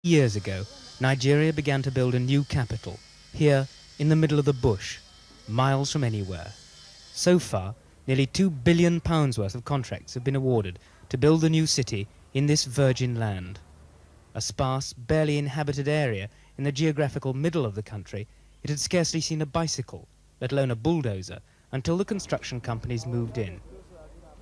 Years ago, Nigeria began to build a new capital, here in the middle of the bush, miles from anywhere. So far, nearly £2 billion worth of contracts have been awarded to build the new city in this virgin land. A sparse, barely inhabited area in the geographical middle of the country, it had scarcely seen a bicycle, let alone a bulldozer, until the construction companies moved in.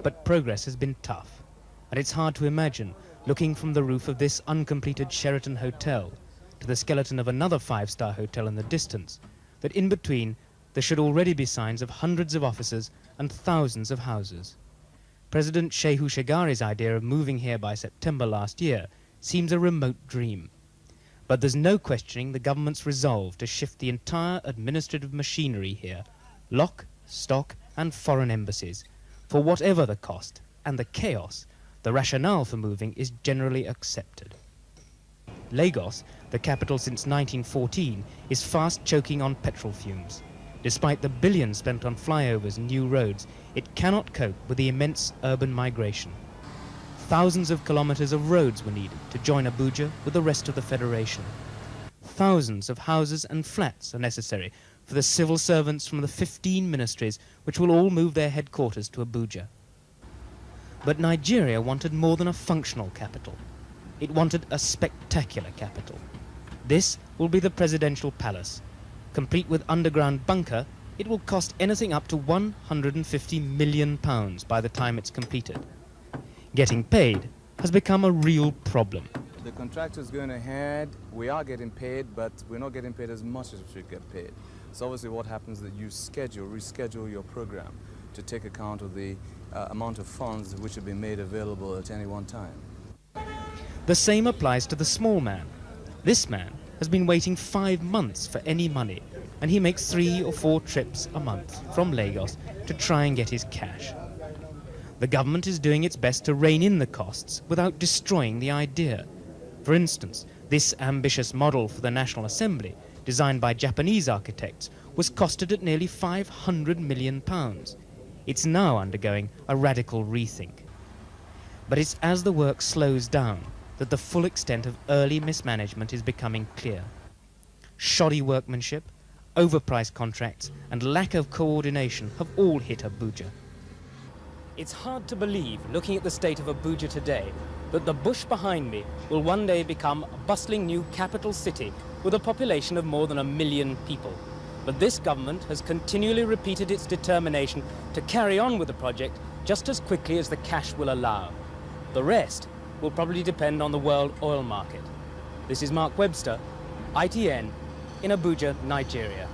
But progress has been tough, and it's hard to imagine, looking from the roof of this uncompleted Sheraton hotel to the skeleton of another five-star hotel in the distance, that in between there should already be signs of hundreds of offices and thousands of houses. President Shehu Shagari's idea of moving here by September last year seems a remote dream. But there's no questioning the government's resolve to shift the entire administrative machinery here, lock, stock and foreign embassies, for whatever the cost and the chaos. The rationale for moving is generally accepted. Lagos, the capital since 1914, is fast choking on petrol fumes. Despite the billions spent on flyovers and new roads, it cannot cope with the immense urban migration. Thousands of kilometers of roads were needed to join Abuja with the rest of the federation. Thousands of houses and flats are necessary for the civil servants from the 15 ministries which will all move their headquarters to Abuja. But Nigeria wanted more than a functional capital. It wanted a spectacular capital. This will be the presidential palace. Complete with underground bunker, it will cost anything up to £150 million by the time it's completed. Getting paid has become a real problem. The contractor's going ahead, we are getting paid, but we're not getting paid as much as we should get paid. So obviously what happens is that you reschedule your program to take account of the amount of funds which have been made available at any one time. The same applies to the small man. This man has been waiting 5 months for any money, and he makes 3 or 4 trips a month from Lagos to try and get his cash. The government is doing its best to rein in the costs without destroying the idea. For instance, this ambitious model for the National Assembly, designed by Japanese architects, was costed at nearly £500 million. It's now undergoing a radical rethink. But it's as the work slows down that the full extent of early mismanagement is becoming clear. Shoddy workmanship, overpriced contracts, and lack of coordination have all hit Abuja. It's hard to believe, looking at the state of Abuja today, that the bush behind me will one day become a bustling new capital city with a population of more than 1 million people. But this government has continually repeated its determination to carry on with the project just as quickly as the cash will allow. The rest will probably depend on the world oil market. This is Mark Webster, ITN, in Abuja, Nigeria.